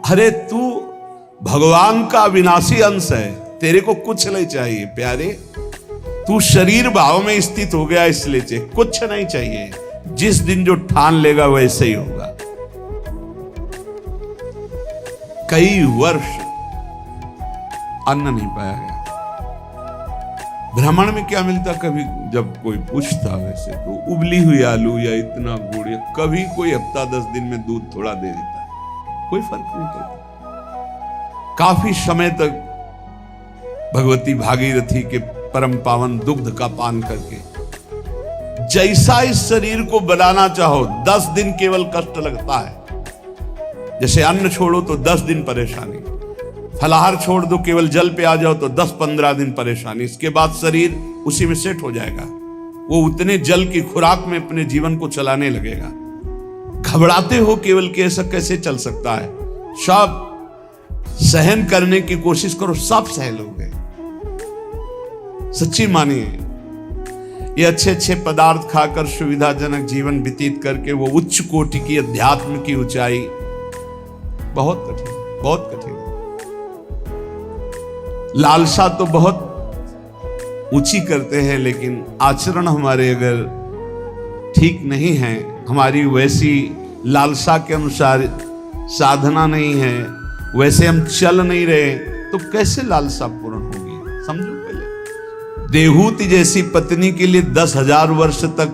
अरे तू भगवान का अविनाशी अंश है, तेरे को कुछ नहीं चाहिए प्यारे। तू शरीर भाव में स्थित हो गया इसलिए चाहिए, कुछ नहीं चाहिए। जिस दिन जो ठान लेगा वैसे ही होगा। कई वर्ष अन्न नहीं पाया गया। भ्रमण में क्या मिलता, कभी जब कोई पूछता वैसे तो उबली हुई आलू या इतना गुड़, या कभी कोई हफ्ता 10 दिन में दूध थोड़ा दे देता, कोई फर्क नहीं पड़ता। काफी समय तक भगवती भागीरथी के परम पावन दुग्ध का पान करके जैसा इस शरीर को बनाना चाहो 10 दिन केवल कष्ट लगता है। जैसे अन्न छोड़ो तो 10 दिन परेशानी, फलाहार छोड़ दो, केवल जल पे आ जाओ तो 10-15 दिन परेशानी। इसके बाद शरीर उसी में सेट हो जाएगा, वो उतने जल की खुराक में अपने जीवन को चलाने लगेगा। घबराते हो केवल कि ऐसा कैसे चल सकता है। सब सहन करने की कोशिश करो, सब सह लोगे। सच्ची मानिए, ये अच्छे अच्छे पदार्थ खाकर सुविधाजनक जीवन व्यतीत करके वो उच्च कोटि की अध्यात्म की ऊंचाई बहुत कठिन, बहुत कठिन। लालसा तो बहुत ऊंची करते हैं, लेकिन आचरण हमारे अगर ठीक नहीं है, हमारी वैसी लालसा के अनुसार साधना नहीं है, वैसे हम चल नहीं रहे, तो कैसे लालसा पूर्ण होगी। समझो पहले, देहूति जैसी पत्नी के लिए 10,000 वर्ष तक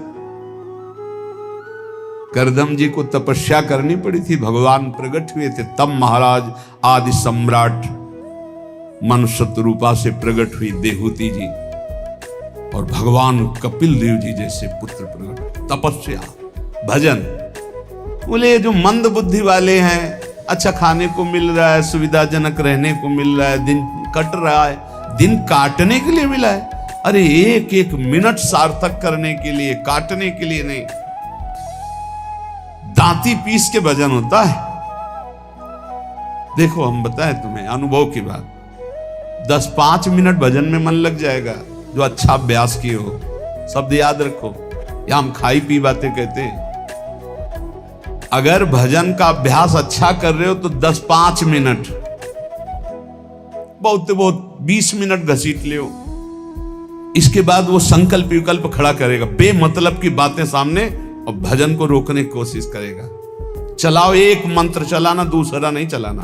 करदम जी को तपस्या करनी पड़ी थी। भगवान प्रकट हुए थे तब महाराज आदि सम्राट मनुष्य रूपा से प्रकट हुई देहूति जी, और भगवान कपिल देव जी जैसे पुत्र प्रकट। तपस्या, भजन। बोले ये जो मंद बुद्धि वाले हैं, अच्छा खाने को मिल रहा है, सुविधाजनक रहने को मिल रहा है, दिन कट रहा है, दिन काटने के लिए मिला है। अरे एक एक मिनट सार्थक करने के लिए, काटने के लिए नहीं। दांती पीस के भजन होता है। देखो हम बताएं तुम्हें अनुभव की बात, 10-5 मिनट भजन में मन लग जाएगा जो अच्छा अभ्यास किए हो। शब्द याद रखो, या हम खाई पी बातें कहते हैं। अगर भजन का अभ्यास अच्छा कर रहे हो तो 10-5 मिनट, बहुत बहुत 20 मिनट घसीट ले। इसके बाद वो संकल्प विकल्प खड़ा करेगा, बेमतलब की बातें सामने, और भजन को रोकने की कोशिश करेगा। चलाओ, एक मंत्र चलाना, दूसरा नहीं चलाना।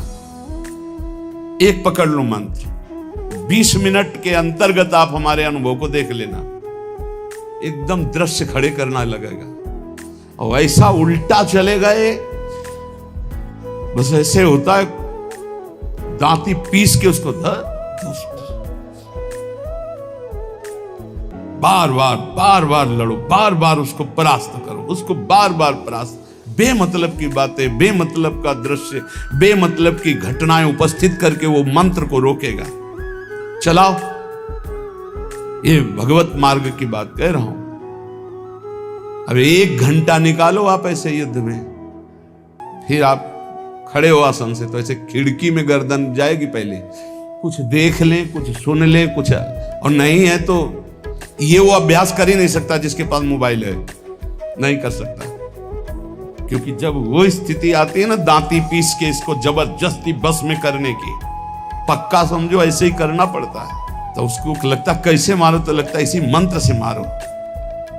एक पकड़ लो मंत्र, 20 मिनट के अंतर्गत आप हमारे अनुभव को देख लेना, एकदम दृश्य खड़े करना लगेगा। और ऐसा उल्टा चले गए, बस ऐसे होता है, दांती पीस के उसको बार बार लड़ो, बार बार उसको परास्त करो, उसको बार बार परास्त। बेमतलब की बातें, बेमतलब का दृश्य, बेमतलब की घटनाएं उपस्थित करके वो मंत्र को रोकेगा। चलाओ, ये भगवत मार्ग की बात कह रहा हूं। अब 1 घंटा निकालो आप ऐसे युद्ध में, फिर आप खड़े हो आसन से तो ऐसे खिड़की में गर्दन जाएगी। पहले कुछ देख लें, कुछ सुन लें, कुछ, और नहीं है तो ये वो अभ्यास कर ही नहीं सकता जिसके पास मोबाइल है, नहीं कर सकता। क्योंकि जब वो स्थिति आती है ना, दांती पीस के इसको जबरदस्ती बस में करने की, पक्का समझो ऐसे ही करना पड़ता है। तो उसको लगता कैसे मारो, तो लगता है इसी मंत्र से मारो,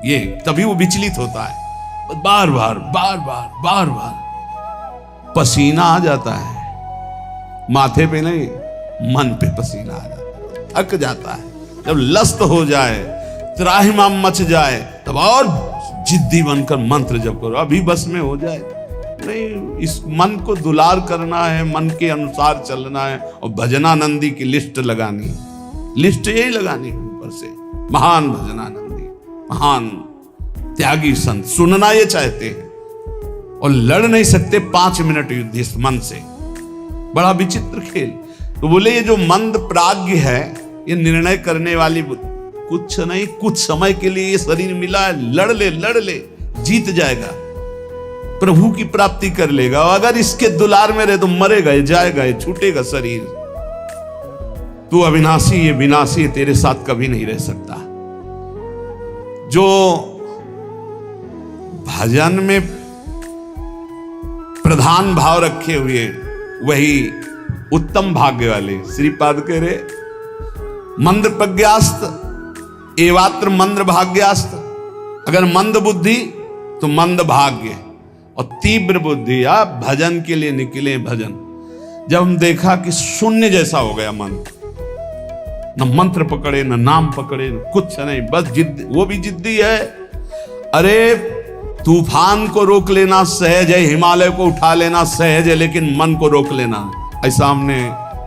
ये तभी वो विचलित होता है। बार बार पसीना आ जाता है, माथे पे नहीं, मन पे पसीना आ जाता है, थक जाता है। जब लस्त हो जाए, त्राहिमाम मच जाए, तब और जिद्दी बनकर मंत्र जप करो, अभी बस में हो जाए। नहीं, इस मन को दुलार करना है, मन के अनुसार चलना है, और भजनानंदी की लिस्ट लगानी है। लिस्ट यही लगानी है ऊपर से, महान भजनानंदी, महान त्यागी संत, सुनना ये चाहते हैं और लड़ नहीं सकते 5 मिनट युद्ध इस मन से। बड़ा विचित्र खेल। तो बोले ये जो मंद प्राज्ञ है, ये निर्णय करने वाली कुछ नहीं, कुछ समय के लिए ये शरीर मिला है, लड़ ले, जीत जाएगा, प्रभु की प्राप्ति कर लेगा। और अगर इसके दुलार में रहे तो मरेगा, जाएगा, छूटेगा शरीर। तू अविनाशी, ये विनाशी, तेरे साथ कभी नहीं रह सकता। जो भजन में प्रधान भाव रखे हुए वही उत्तम भाग्य वाले। श्रीपाद कह रहे मंद प्रज्ञास्त एवात्र मंद भाग्यास्त। अगर मंद बुद्धि तो मंद भाग्य, और तीव्र बुद्धि या भजन के लिए निकले भजन। जब हम देखा कि शून्य जैसा हो गया मन, न मंत्र पकड़े न नाम पकड़े न कुछ नहीं, बस जिद, वो भी जिद्दी है। अरे तूफान को रोक लेना सहज है, हिमालय को उठा लेना सहज है, लेकिन मन को रोक लेना, ऐसा हमने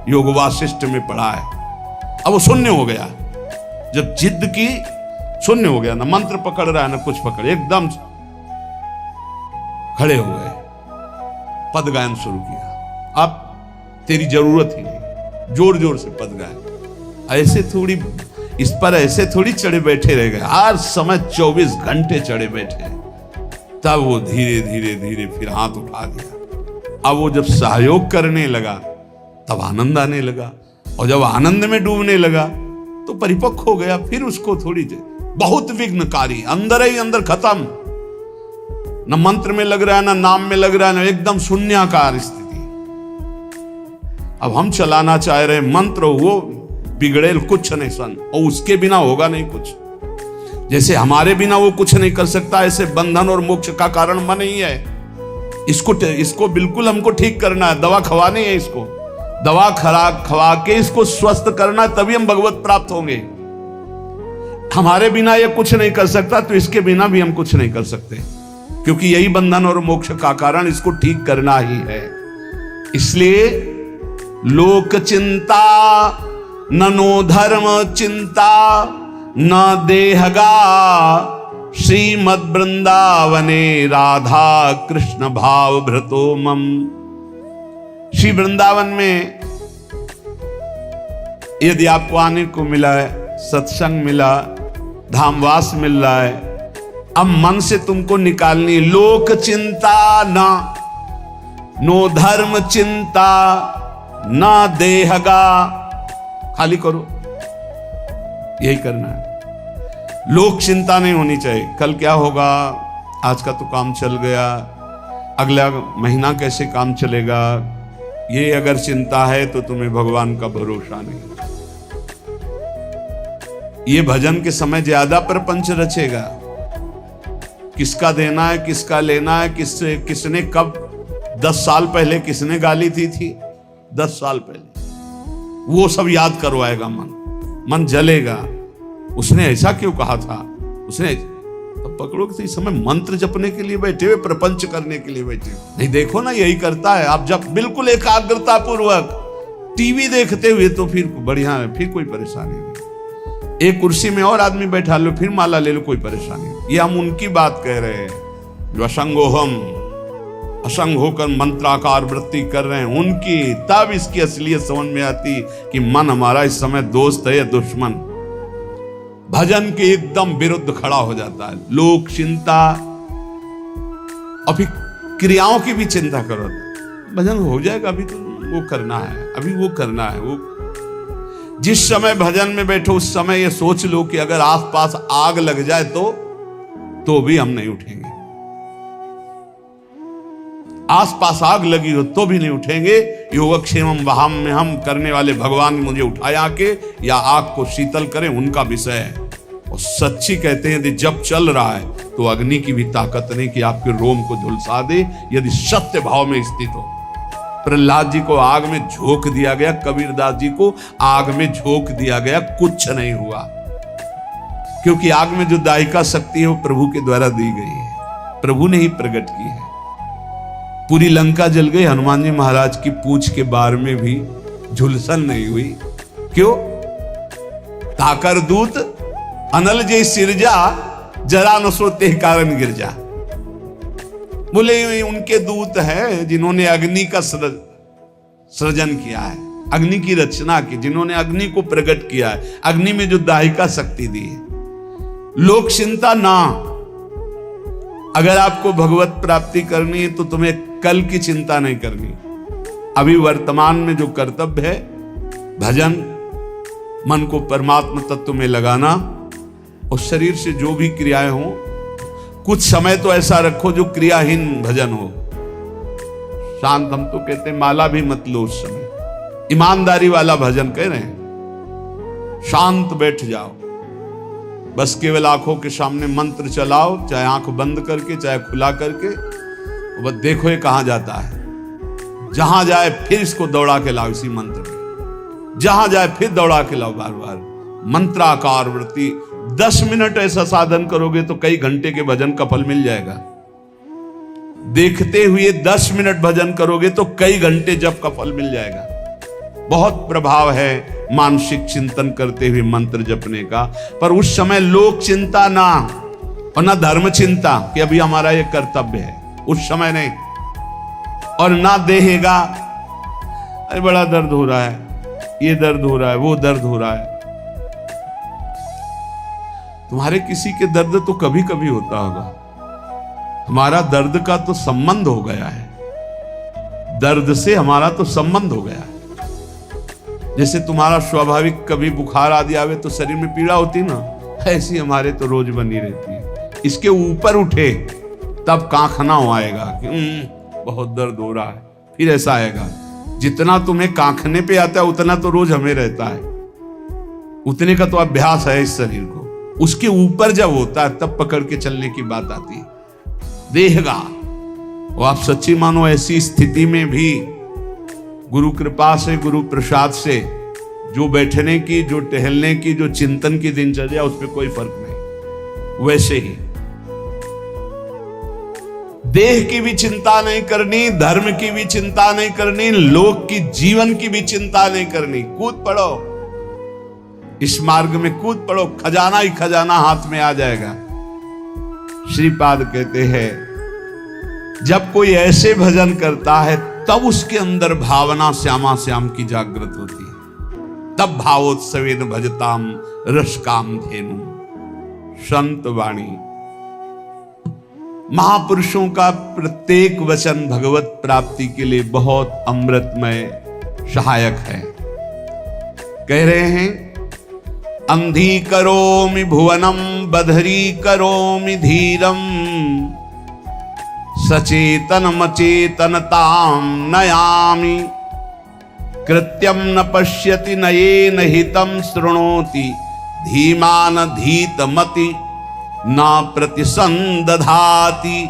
योग वासिष्ठ में पढ़ा है। अब वो शून्य हो गया, जब जिद की शून्य हो गया, ना मंत्र पकड़ रहा है ना कुछ पकड़े, एकदम खड़े हो गए, पद गायन शुरू किया। अब तेरी जरूरत ही नहीं, जोर जोर से पद गायन। ऐसे थोड़ी इस पर ऐसे थोड़ी चढ़े बैठे रह गए, हर समय 24 घंटे चढ़े बैठे। तब वो धीरे धीरे धीरे फिर हाथ उठा दिया। अब वो जब सहयोग करने लगा तब आनंद आने लगा, और जब आनंद में डूबने लगा तो परिपक्व हो गया। फिर उसको थोड़ी बहुत विघ्नकारी, अंदर ही अंदर खत्म, न मंत्र में लग रहा है, न नाम में लग रहा है, न एकदम शून्याकार स्थिति। अब हम चलाना चाह रहे मंत्र, वो बिगड़ेल कुछ नहीं सन, और उसके बिना होगा नहीं कुछ। जैसे हमारे बिना वो कुछ नहीं कर सकता, ऐसे बंधन और मोक्ष का कारण मन ही है। इसको बिल्कुल हमको ठीक करना है, दवा खवानी है, इसको दवा खवा के इसको स्वस्थ करना, तभी हम भगवत प्राप्त होंगे। हमारे बिना ये कुछ नहीं कर सकता, तो इसके बिना भी हम कुछ नहीं कर सकते, क्योंकि यही बंधन और मोक्ष का कारण, इसको ठीक करना ही है। इसलिए लोक चिंता ननो धर्म चिंता न देहगा, श्रीमद् वृंदावने राधा कृष्ण भाव भ्रतो मम। श्री वृंदावन में यदि आपको आने को मिला है, सत्संग मिला, धामवास मिल रहा है, अब मन से तुमको निकालनी लोक चिंता ना, नो धर्म चिंता ना देहगा, खाली करो, यही करना है। लोक चिंता नहीं होनी चाहिए, कल क्या होगा, आज का तो काम चल गया, अगला महीना कैसे काम चलेगा, ये अगर चिंता है तो तुम्हें भगवान का भरोसा नहीं। ये भजन के समय ज्यादा प्रपंच रचेगा, किसका देना है, किसका लेना है, किसने कब 10 साल पहले किसने गाली दी थी, 10 साल पहले, वो सब याद करवाएगा। मन जलेगा, उसने ऐसा क्यों कहा था, उसने तब पकड़ो कि इस समय मंत्र जपने के लिए बैठे हुए, प्रपंच करने के लिए बैठे हुए। नहीं देखो ना, यही करता है। आप जब बिल्कुल एकाग्रता पूर्वक टीवी देखते हुए तो फिर बढ़िया है, फिर कोई परेशानी नहीं। एक कुर्सी में और आदमी बैठा लो, फिर माला ले लो, कोई परेशानी नहीं। ये हम उनकी बात कह रहे हैं जो असंगोहम, असंग होकर मंत्राकार वृत्ति कर रहे हैं, उनकी। तब इसकी असलियत समझ में आती कि मन हमारा इस समय दोस्त है या दुश्मन। भजन के एकदम विरुद्ध खड़ा हो जाता है। लोक चिंता, अभी क्रियाओं की भी चिंता करो, भजन हो जाएगा, अभी तो वो करना है, अभी वो करना है। वो जिस समय भजन में बैठो उस समय ये सोच लो कि अगर आसपास आग लग जाए तो भी हम नहीं उठेंगे। आसपास आग लगी हो तो भी नहीं उठेंगे। योगक्षेमम वहाम में हम करने वाले भगवान मुझे उठाए आके या आग को शीतल करें, उनका विषय है। और सच्ची कहते हैं यदि जब चल रहा है तो अग्नि की भी ताकत नहीं कि आपके रोम को झुलसा दे, यदि सत्य भाव में स्थित हो। प्रहलाद जी को आग में झोंक दिया गया, कबीरदास जी को आग में झोंक दिया गया, कुछ नहीं हुआ, क्योंकि आग में जो दायिका शक्ति है वो प्रभु के द्वारा दी गई है, प्रभु ने ही प्रकट की है। पूरी लंका जल गई, हनुमान जी महाराज की पूंछ के बार में भी झुलसन नहीं हुई। क्यों? ताकर दूत अनल जय सिरजा, जरा न सोते कारण गिरजा। बोले उनके दूत हैं जिन्होंने अग्नि का सृजन किया है, अग्नि की रचना की, जिन्होंने अग्नि को प्रकट किया है, अग्नि में जो दाहिका शक्ति दी है। लोक चिंता ना, अगर आपको भगवत प्राप्ति करनी है तो तुम्हें कल की चिंता नहीं करनी, अभी वर्तमान में जो कर्तव्य है, भजन, मन को परमात्मा तत्व में लगाना, और शरीर से जो भी क्रियाएं हो, कुछ समय तो ऐसा रखो जो क्रियाहीन भजन हो। शांत, हम तो कहते हैं माला भी मत लो उस समय, ईमानदारी वाला भजन कह रहे हैं। शांत बैठ जाओ, बस केवल आंखों के सामने मंत्र चलाओ, चाहे आंख बंद करके चाहे खुला करके, बस देखो ये कहां जाता है। जहां जाए फिर इसको दौड़ा के लाओ, इसी मंत्र में जहां जाए फिर दौड़ा के लाओ, बार बार मंत्राकार वृत्ति। 10 मिनट ऐसा साधन करोगे तो कई घंटे के भजन का फल मिल जाएगा। देखते हुए 10 मिनट भजन करोगे तो कई घंटे जप का फल मिल जाएगा। बहुत प्रभाव है मानसिक चिंतन करते हुए मंत्र जपने का। पर उस समय लोक चिंता ना, और ना धर्म चिंता कि अभी हमारा ये कर्तव्य है, उस समय नहीं। और ना देहेगा, अरे बड़ा दर्द हो रहा है, ये दर्द हो रहा है, वो दर्द हो रहा है। तुम्हारे किसी के दर्द तो कभी कभी होता होगा, हमारा दर्द का तो संबंध हो गया है, दर्द से हमारा तो संबंध हो गया है। जैसे तुम्हारा स्वाभाविक कभी बुखार आदि आवे तो शरीर में पीड़ा होती ना, ऐसी हमारे तो रोज बनी रहती है। इसके ऊपर उठे तब कांखना हो आएगा कि बहुत दर्द हो रहा है, फिर ऐसा आएगा। जितना तुम्हें कांखने पे आता है उतना तो रोज हमें रहता है, उतने का तो अभ्यास है इस शरीर को। उसके ऊपर जब होता है तब पकड़ के चलने की बात आती है। देहगा, और आप सच्ची मानो ऐसी स्थिति में भी गुरु कृपा से, गुरु प्रसाद से जो बैठने की, जो टहलने की, जो चिंतन की दिनचर्या, उस पर कोई फर्क नहीं। वैसे ही देह की भी चिंता नहीं करनी, धर्म की भी चिंता नहीं करनी, लोक की जीवन की भी चिंता नहीं करनी। कूद पड़ो, इस मार्ग में कूद पड़ो, खजाना ही खजाना हाथ में आ जाएगा। श्रीपाद कहते हैं जब कोई ऐसे भजन करता है तब उसके अंदर भावना श्यामा श्याम की जागृत होती है। तब भावोत्सवेन भजताम रस काम धेनु। संत वाणी, महापुरुषों का प्रत्येक वचन भगवत प्राप्ति के लिए बहुत अमृतमय सहायक है। कह रहे हैं अंधी करोमि भुवनम बधरी करोमि धीरम सचेतन मचेतनताम नयामि कृत्यम न पश्यति नयेन हितं शृणोति धीमान धीतमति न प्रतिसंदधाति।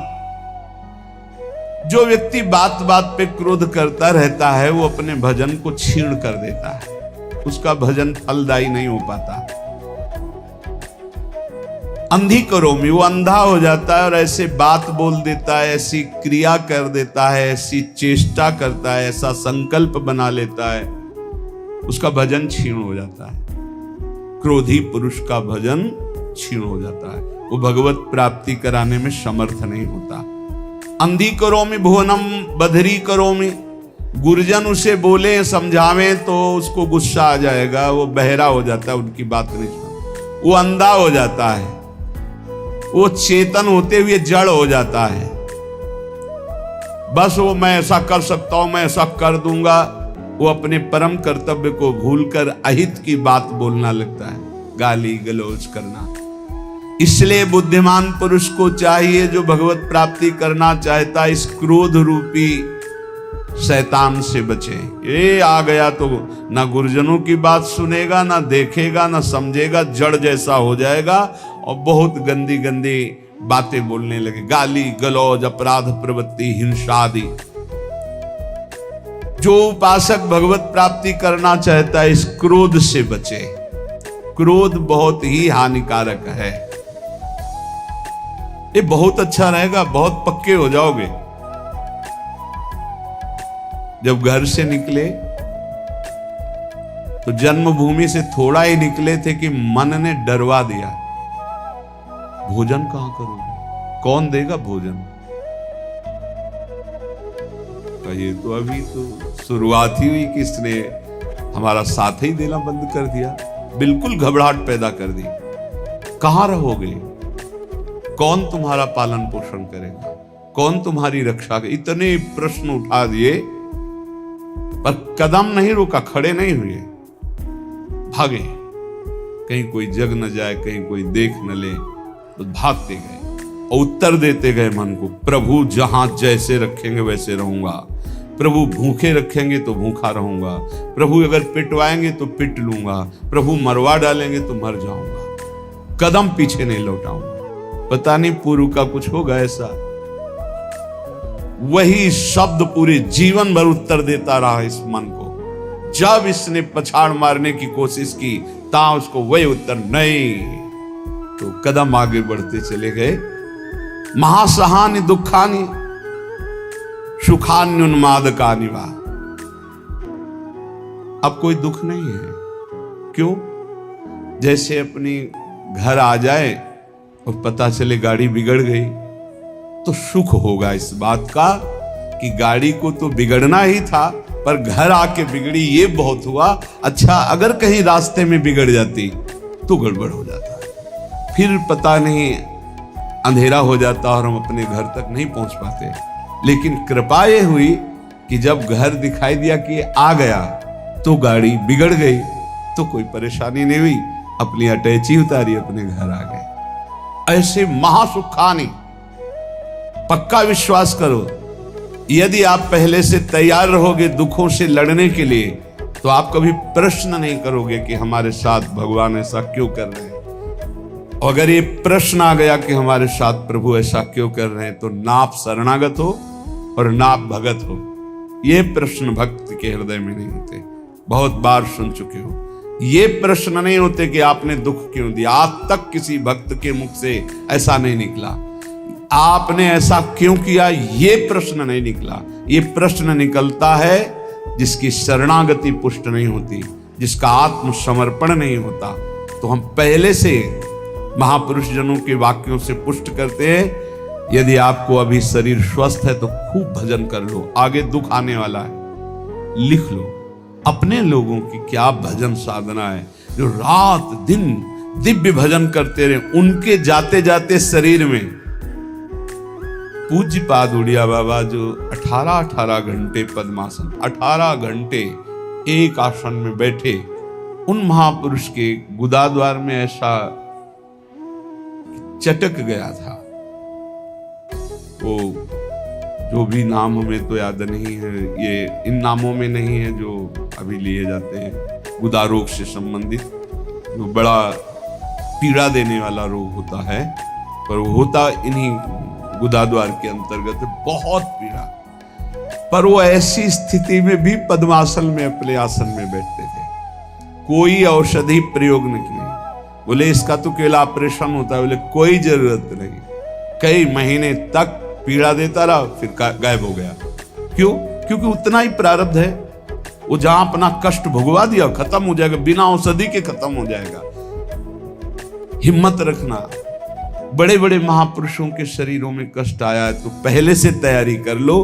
जो व्यक्ति बात बात पे क्रोध करता रहता है वो अपने भजन को छीण कर देता है, उसका भजन फलदायी नहीं हो पाता। अंधी करोमी, वो अंधा हो जाता है और ऐसे बात बोल देता है, ऐसी क्रिया कर देता है, ऐसी चेष्टा करता है, ऐसा संकल्प बना लेता है, उसका भजन क्षीण हो जाता है। क्रोधी पुरुष का भजन क्षीण हो जाता है, वो भगवत प्राप्ति कराने में समर्थ नहीं होता। अंधी करोमी भुवनम बधरी करोमी, गुरुजन उसे बोले समझावे तो उसको गुस्सा आ जाएगा, वो बहरा हो जाता है, उनकी बात नहीं सुनता, वो अंधा हो जाता है, वो चेतन होते हुए जड़ हो जाता है। बस वो मैं ऐसा कर सकता हूं, मैं ऐसा कर दूंगा, वो अपने परम कर्तव्य को भूलकर अहित की बात बोलना लगता है, गाली गलौज करना। इसलिए बुद्धिमान पुरुष को चाहिए, जो भगवत प्राप्ति करना चाहता है, इस क्रोध रूपी शैतान से बचे। ये आ गया तो ना गुरुजनों की बात सुनेगा, ना देखेगा, ना समझेगा, जड़ जैसा हो जाएगा और बहुत गंदी गंदी बातें बोलने लगे, गाली गलौज, अपराध प्रवृत्ति, हिंसा आदि। जो उपासक भगवत प्राप्ति करना चाहता है, इस क्रोध से बचे। क्रोध बहुत ही हानिकारक है। ये बहुत अच्छा रहेगा, बहुत पक्के हो जाओगे। जब घर से निकले तो जन्मभूमि से थोड़ा ही निकले थे कि मन ने डरवा दिया, भोजन कहां करोगे, कौन देगा भोजन। तो ये तो अभी तो शुरुआत ही हुई कि इसने हमारा साथ ही देना बंद कर दिया, बिल्कुल घबराहट पैदा कर दी। कहां रहोगे, कौन तुम्हारा पालन पोषण करेगा, कौन तुम्हारी रक्षा करेगा। इतने प्रश्न उठा दिए पर कदम नहीं रोका, खड़े नहीं हुए, भागे। कहीं कोई जग न जाए, कहीं कोई देख न ले, तो भागते गए और उत्तर देते गए मन को, प्रभु जहां जैसे रखेंगे वैसे रहूंगा, प्रभु भूखे रखेंगे तो भूखा रहूंगा, प्रभु अगर पिटवाएंगे तो पिट लूंगा, प्रभु मरवा डालेंगे तो मर जाऊंगा, कदम पीछे नहीं लौटाऊंगा। पता नहीं पूर्व का कुछ होगा ऐसा। वही शब्द पूरे जीवन भर उत्तर देता रहा इस मन को। जब इसने पछाड़ मारने की कोशिश की ता उसको वही उत्तर नहीं, तो कदम आगे बढ़ते चले गए। महासहानि दुखानि सुखान्युन्मादकानि वा। अब कोई दुख नहीं है। क्यों? जैसे अपनी घर आ जाए और पता चले गाड़ी बिगड़ गई तो सुख होगा इस बात का कि गाड़ी को तो बिगड़ना ही था, पर घर आके बिगड़ी ये बहुत हुआ। अच्छा, अगर कहीं रास्ते में बिगड़ जाती तो गड़बड़ हो जाता, फिर पता नहीं अंधेरा हो जाता और हम अपने घर तक नहीं पहुंच पाते। लेकिन कृपा ये हुई कि जब घर दिखाई दिया कि आ गया तो गाड़ी बिगड़ गई, तो कोई परेशानी नहीं हुई, अपनी अटैची उतारी, अपने घर आ गए। ऐसे महासुखानी, पक्का विश्वास करो, यदि आप पहले से तैयार रहोगे दुखों से लड़ने के लिए, तो आप कभी प्रश्न नहीं करोगे कि हमारे साथ भगवान ऐसा क्यों कर रहे हैं। अगर ये प्रश्न आ गया कि हमारे साथ प्रभु ऐसा क्यों कर रहे हैं, तो ना आप शरणागत हो और ना आप भगत हो। ये प्रश्न भक्त के हृदय में नहीं होते। बहुत बार सुन चुके हो। ये प्रश्न नहीं होते कि आपने दुख क्यों दिया। आज तक किसी भक्त के मुख से ऐसा नहीं निकला, आपने ऐसा क्यों किया, ये प्रश्न नहीं निकला। ये प्रश्न निकलता है जिसकी शरणागति पुष्ट नहीं होती, जिसका आत्मसमर्पण नहीं होता। तो हम पहले से महापुरुष जनों के वाक्यों से पुष्ट करते हैं, यदि आपको अभी शरीर स्वस्थ है तो खूब भजन कर लो, आगे दुख आने वाला है। लिख लो अपने लोगों की क्या भजन साधना है, जो रात दिन दिव्य भजन करते रहे। उनके जाते जाते शरीर में पूज्य पाद उड़िया बाबा जो 18 घंटे पद्मासन, 18 घंटे एक आसन में बैठे, उन महापुरुष के गुदाद्वार में ऐसा चटक गया था। वो जो भी नाम हमें तो याद नहीं है, ये इन नामों में नहीं है जो अभी लिए जाते हैं, गुदा रोग से संबंधित, जो बड़ा पीड़ा देने वाला रोग होता है, पर वो होता इन्हीं गुदाद्वार के अंतर्गत, बहुत पीड़ा। पर वो ऐसी स्थिति में भी पद्मासन में अपने आसन में बैठते थे, कोई औषधि प्रयोग नहीं। बोले इसका तो केवल ऑपरेशन होता है, बोले कोई जरूरत नहीं। कई महीने तक पीड़ा देता रहा, फिर गायब हो गया। क्यों? क्योंकि उतना ही प्रारब्ध है। वो जहां अपना कष्ट भुगवा दिया खत्म हो जाएगा, बिना औषधि के खत्म हो जाएगा। हिम्मत रखना। बड़े बड़े महापुरुषों के शरीरों में कष्ट आया है तो पहले से तैयारी कर लो।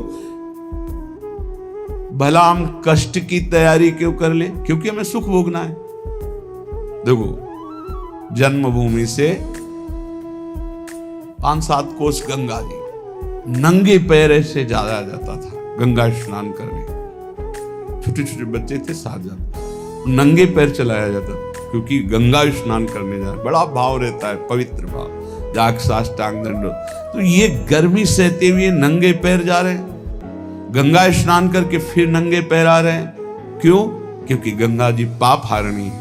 भला हम कष्ट की तैयारी क्यों कर ले? क्योंकि हमें सुख भोगना है। देखो, जन्मभूमि से 5-7 कोस गंगा जी, नंगे पैर ऐसे जाया जाता था गंगा स्नान करने। छोटे छोटे बच्चे थे, 7 जन, नंगे पैर चलाया जाता, क्योंकि गंगा स्नान करने जा रहे। बड़ा भाव रहता है, पवित्र भाव, जाग साष्टांग दंडवत। तो ये गर्मी सहते हुए नंगे पैर जा रहे हैं, गंगा स्नान करके फिर नंगे पैर आ रहे हैं। क्यों? क्योंकि गंगा जी पाप हारणी है।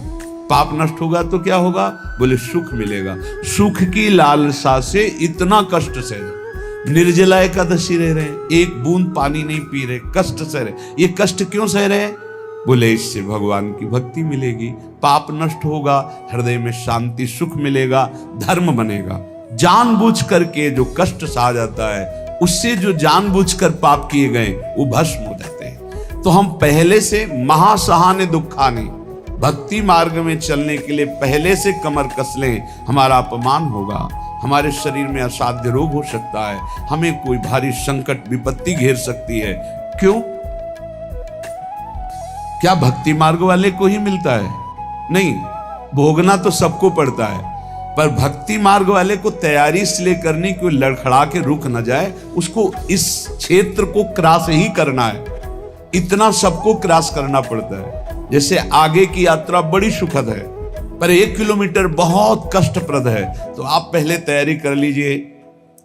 पाप नष्ट होगा तो क्या होगा? बोले सुख मिलेगा। सुख की लालसा से इतना कष्ट सह रहे, निर्जला एकादशी रह रहे हैं, एक बूंद पानी नहीं पी रहे, कष्ट सह रहे। ये कष्ट क्यों सह रहे हैं? बोले इससे भगवान की भक्ति मिलेगी, पाप नष्ट होगा, हृदय में शांति सुख मिलेगा, धर्म बनेगा। जानबूझ करके जो कष्ट सहा जाता है, उससे जो जानबूझकर पाप किए गए वो भस्म हो जाते हैं। तो हम पहले से महासहाने दुखाने, भक्ति मार्ग में चलने के लिए पहले से कमर कस लें। हमारा अपमान होगा, हमारे शरीर में असाध्य रोग हो सकता है, हमें कोई भारी संकट विपत्ति घेर सकती है। क्यों? क्या भक्ति मार्ग वाले को ही मिलता है? नहीं, भोगना तो सबको पड़ता है, पर भक्ति मार्ग वाले को तैयारी इसलिए करनी कि लड़खड़ा के रुक न जाए, उसको इस क्षेत्र को क्रॉस ही करना है। इतना सबको क्रॉस करना पड़ता है। जैसे आगे की यात्रा बड़ी सुखद है, पर 1 किलोमीटर बहुत कष्टप्रद है, तो आप पहले तैयारी कर लीजिए।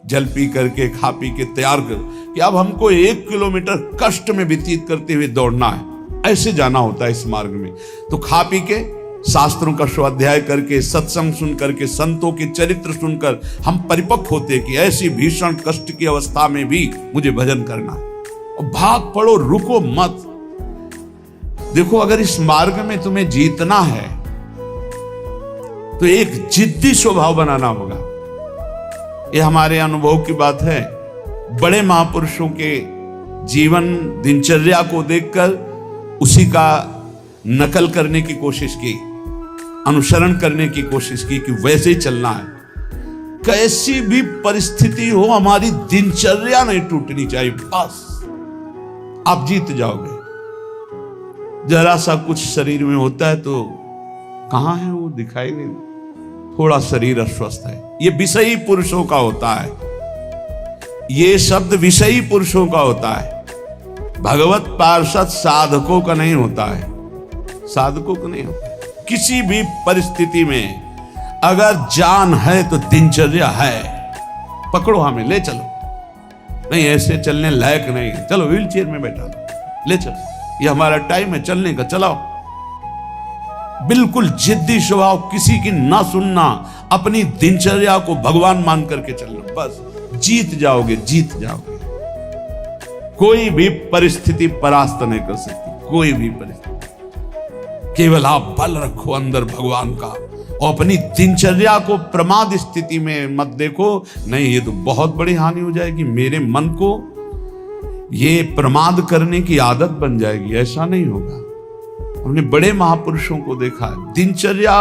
जल पी करके खा पी के तैयार कर कि अब हमको 1 किलोमीटर कष्ट में व्यतीत करते हुए दौड़ना है, ऐसे जाना होता है इस मार्ग में। तो खा पी के शास्त्रों का स्वाध्याय करके, सत्संग सुन करके, संतों के चरित्र सुनकर हम परिपक्व होते कि ऐसी भीषण कष्ट की अवस्था में भी मुझे भजन करना है। और भाग पड़ो, रुको मत। देखो, अगर इस मार्ग में तुम्हें जीतना है तो एक जिद्दी स्वभाव बनाना होगा। ये हमारे अनुभव की बात है। बड़े महापुरुषों के जीवन दिनचर्या को देखकर उसी का नकल करने की कोशिश की, अनुसरण करने की कोशिश की कि वैसे ही चलना है। कैसी भी परिस्थिति हो, हमारी दिनचर्या नहीं टूटनी चाहिए, बस आप जीत जाओगे। जरा सा कुछ शरीर में होता है तो कहां है वो, दिखाई नहीं, थोड़ा शरीर अस्वस्थ है। ये विषयी पुरुषों का होता है, ये शब्द विषयी पुरुषों का होता है। भगवत पार्षद साधकों का नहीं होता है, साधकों का नहीं होता है। किसी भी परिस्थिति में अगर जान है तो दिनचर्या है, पकड़ो, हमें ले चलो। नहीं ऐसे चलने लायक नहीं, चलो व्हील चेयर में बैठा लो, ले चलो, ये हमारा टाइम है चलने का, चलाओ। बिल्कुल जिद्दी स्वभाव, किसी की ना सुनना, अपनी दिनचर्या को भगवान मान करके चलना, बस जीत जाओगे, जीत जाओगे। कोई भी परिस्थिति परास्त नहीं कर सकती, कोई भी परिस्थिति। केवल आप बल रखो अंदर भगवान का, और अपनी दिनचर्या को प्रमाद स्थिति में मत देखो। नहीं, ये तो बहुत बड़ी हानि हो जाएगी, मेरे मन को ये प्रमाद करने की आदत बन जाएगी, ऐसा नहीं होगा। हमने बड़े महापुरुषों को देखा है, दिनचर्या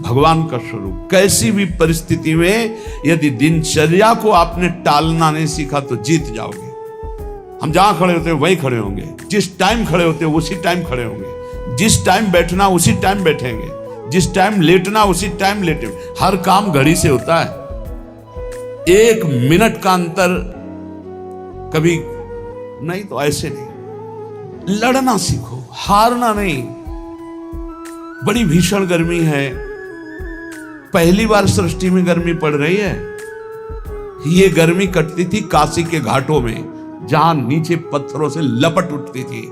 भगवान का स्वरूप। कैसी भी परिस्थिति में यदि दिनचर्या को आपने टालना नहीं सीखा तो जीत जाओगे। हम जहां खड़े होते हैं वहीं खड़े होंगे, जिस टाइम खड़े होते हैं उसी टाइम खड़े होंगे, जिस टाइम बैठना उसी टाइम बैठेंगे, जिस टाइम लेटना उसी टाइम लेटेंगे। हर काम घड़ी से होता है, 1 मिनट का अंतर कभी नहीं, तो ऐसे नहीं। लड़ना सीखो, हारना नहीं। बड़ी भीषण गर्मी है, पहली बार सृष्टि में गर्मी पड़ रही है। ये गर्मी कटती थी काशी के घाटों में, जहां नीचे पत्थरों से लपट उठती थी।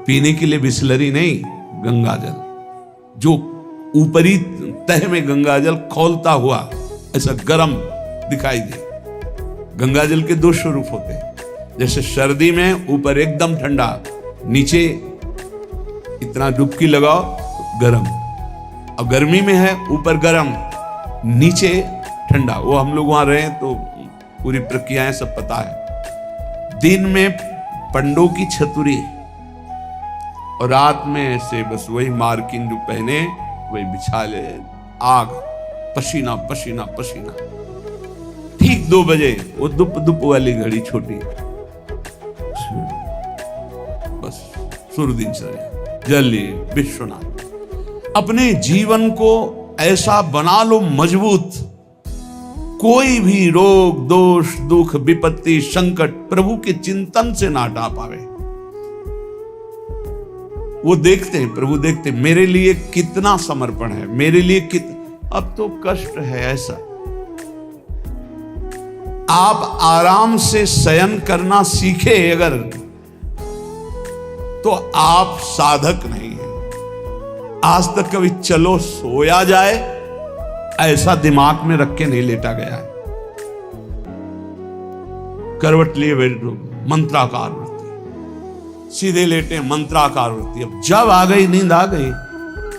पीने के लिए बिस्लरी नहीं, गंगा जल, जो ऊपरी तह में गंगा जल खौलता हुआ ऐसा गर्म दिखाई दे। गंगा जल के 2 स्वरूप होते हैं, जैसे सर्दी में ऊपर एकदम ठंडा, नीचे इतना डुबकी लगाओ तो गर्म, और गर्मी में है ऊपर गर्म नीचे ठंडा। वो हम लोग वहां रहे तो पूरी प्रक्रियाएं सब पता है। दिन में पंडों की छतुरी और रात में ऐसे बस वही मार्किन जो पहने वही बिछा ले, आग, पसीना पसीना पसीना। ठीक 2 बजे वो दुप दुप वाली घड़ी छोटी, बस सूर्य दिनचर्या, जलिए विश्वनाथ। अपने जीवन को ऐसा बना लो मजबूत, कोई भी रोग दोष दुख विपत्ति संकट प्रभु के चिंतन से ना हटा पावे। वो देखते हैं, प्रभु देखते हैं मेरे लिए कितना समर्पण है, मेरे लिए अब तो कष्ट है। ऐसा आप आराम से शयन करना सीखे अगर, तो आप साधक नहीं हैं। आज तक कभी चलो सोया जाए ऐसा दिमाग में रख के नहीं लेटा गया है। करवट लिए बैठो, मंत्राकार वृत्ति, सीधे लेटे मंत्राकार वृत्ति। अब जब आ गई नींद, आ गई,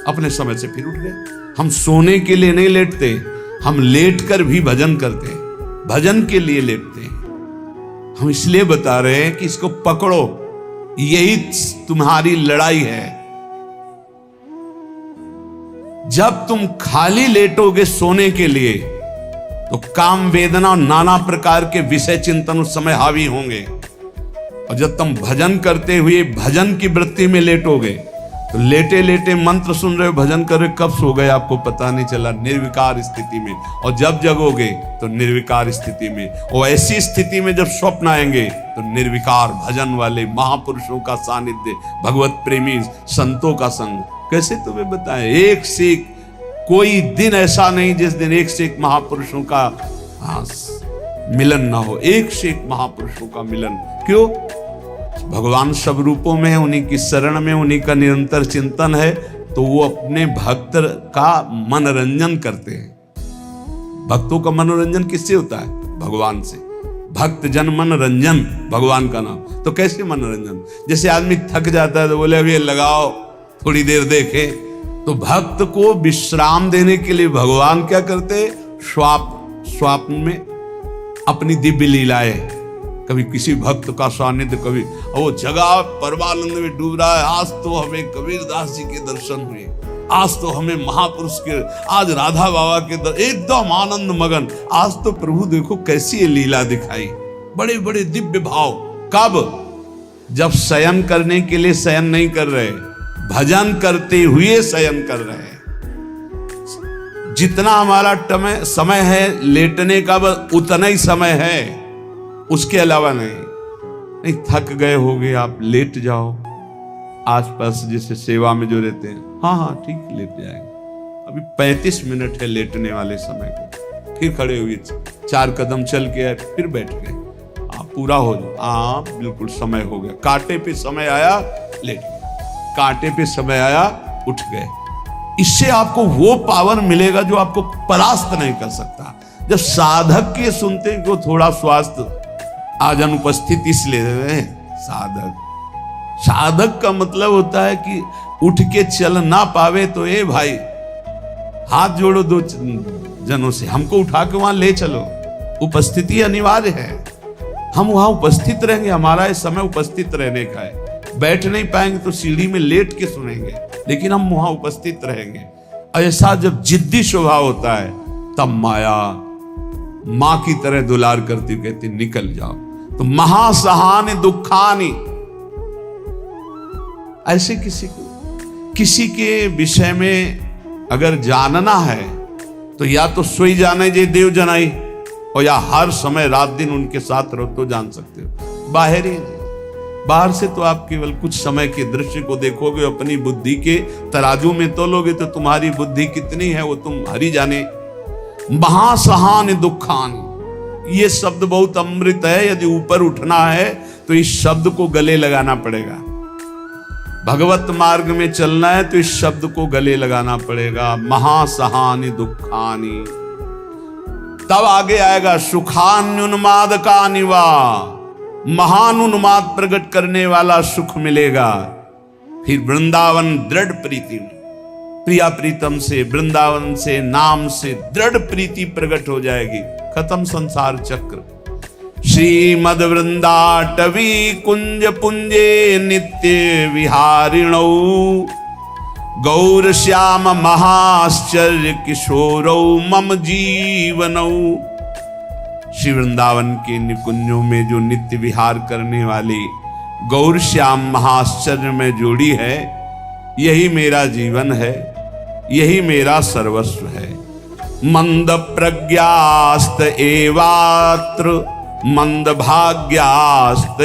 अपने समय से फिर उठ गए। हम सोने के लिए नहीं लेटते, हम लेटकर भी भजन करते हैं, भजन के लिए लेटते हैं। हम इसलिए बता रहे हैं कि इसको पकड़ो, यही तुम्हारी लड़ाई है। जब तुम खाली लेटोगे सोने के लिए तो काम वेदना और नाना प्रकार के विषय चिंतन उस समय हावी होंगे, और जब तुम भजन करते हुए भजन की वृत्ति में लेटोगे तो लेटे लेटे मंत्र सुन रहे हो, भजन कर रहे, कब सो गए आपको पता नहीं चला, निर्विकार स्थिति में। और जब जगोगे तो निर्विकार स्थिति में, और ऐसी स्थिति में जब स्वप्न आएंगे तो निर्विकार भजन वाले महापुरुषों का सानिध्य, भगवत प्रेमी संतों का संग। कैसे तुम्हें बताएं, एक से एक कोई दिन ऐसा नहीं जिस दिन एक से एक महापुरुषों का मिलन ना हो, एक से एक महापुरुषों का मिलन। क्यों? भगवान सब रूपों में है, उन्हीं की शरण में, उन्हीं का निरंतर चिंतन है, तो वो अपने भक्त का मनोरंजन करते हैं। भक्तों का मनोरंजन किससे होता है? भगवान से। भक्त जन मनोरंजन भगवान का नाम। तो कैसे मनोरंजन? जैसे आदमी थक जाता है तो बोले अभी लगाओ थोड़ी देर देखे, तो भक्त को विश्राम देने के लिए भगवान क्या करते? स्वाप्न में अपनी दिव्य लीलाएं, कभी किसी भक्त का सानिध्य, कभी वो जगह परमानंद में डूब रहा है, आज तो हमें कबीरदास जी के दर्शन हुए, आज तो हमें महापुरुष के, आज राधा बाबा के एकदम आनंद मगन, आज तो प्रभु देखो कैसी ये लीला दिखाई, बड़े बड़े दिव्य भाव। कब? जब शयन करने के लिए शयन नहीं कर रहे, भजन करते हुए शयन कर रहे हैं। जितना हमारा समय है लेटने का, बस उतना ही समय है, उसके अलावा नहीं। थक गए होगे आप, लेट जाओ। आसपास जैसे सेवा में जो रहते हैं, हाँ ठीक लेट जाएंगे, अभी 35 मिनट है लेटने वाले समय को, फिर खड़े हुए 4 कदम चल के आए, फिर बैठ गए, पूरा हो जाओ, बिल्कुल समय हो गया। कांटे पे समय आया लेट गए, कांटे पे समय आया उठ गए। इससे आपको वो पावर मिलेगा जो आपको परास्त नहीं कर सकता। जब साधक के सुनते हैं कि थोड़ा स्वास्थ्य आज अनुपस्थित इसलिए हैं, साधक का मतलब होता है कि उठ के चल ना पावे तो ए भाई हाथ जोड़ो 2 जनों से, हमको उठा के वहां ले चलो। उपस्थिति अनिवार्य है, हम वहां उपस्थित रहेंगे, हमारा इस समय उपस्थित रहने का है। बैठ नहीं पाएंगे तो सीढ़ी में लेट के सुनेंगे, लेकिन हम वहां उपस्थित रहेंगे। ऐसा जब जिद्दी स्वभाव होता है तब माया मां की तरह दुलार करती, कहती निकल जाओ। तो महासहानि दुखानि, ऐसे किसी के विषय में अगर जानना है तो या तो सोई जाने जे देव जनाई, और या हर समय रात दिन उनके साथ रहो तो जान सकते हो। बाहर ही बाहर से तो आप केवल कुछ समय के दृश्य को देखोगे, अपनी बुद्धि के तराजू में तोलोगे तो तुम्हारी बुद्धि कितनी है वो तुम हरी जाने। महासहानि दुखानि, ये शब्द बहुत अमृत है। यदि ऊपर उठना है तो इस शब्द को गले लगाना पड़ेगा। भगवत मार्ग में चलना है तो इस शब्द को गले लगाना पड़ेगा। महासहानि दुखानि, तब आगे आएगा सुखान्युन्माद का निवा, महान उन्माद प्रकट करने वाला सुख मिलेगा। फिर वृंदावन दृढ़ प्रीति, प्रिया प्रीतम से, वृंदावन से, नाम से दृढ़ प्रीति प्रकट हो जाएगी। खत्म संसार चक्र। श्रीमद वृंदाटवी कुंज पुंजे नित्य विहारिणौ, गौर श्याम महाश्चर्य किशोरौ मम जीवनौ। श्री वृंदावन के निकुंजों में जो नित्य विहार करने वाली गौर श्याम महाश्चर्य में जोड़ी है, यही मेरा जीवन है, यही मेरा सर्वस्व है। मंद प्रज्ञास्त एवात्र मंद भाग्यास्त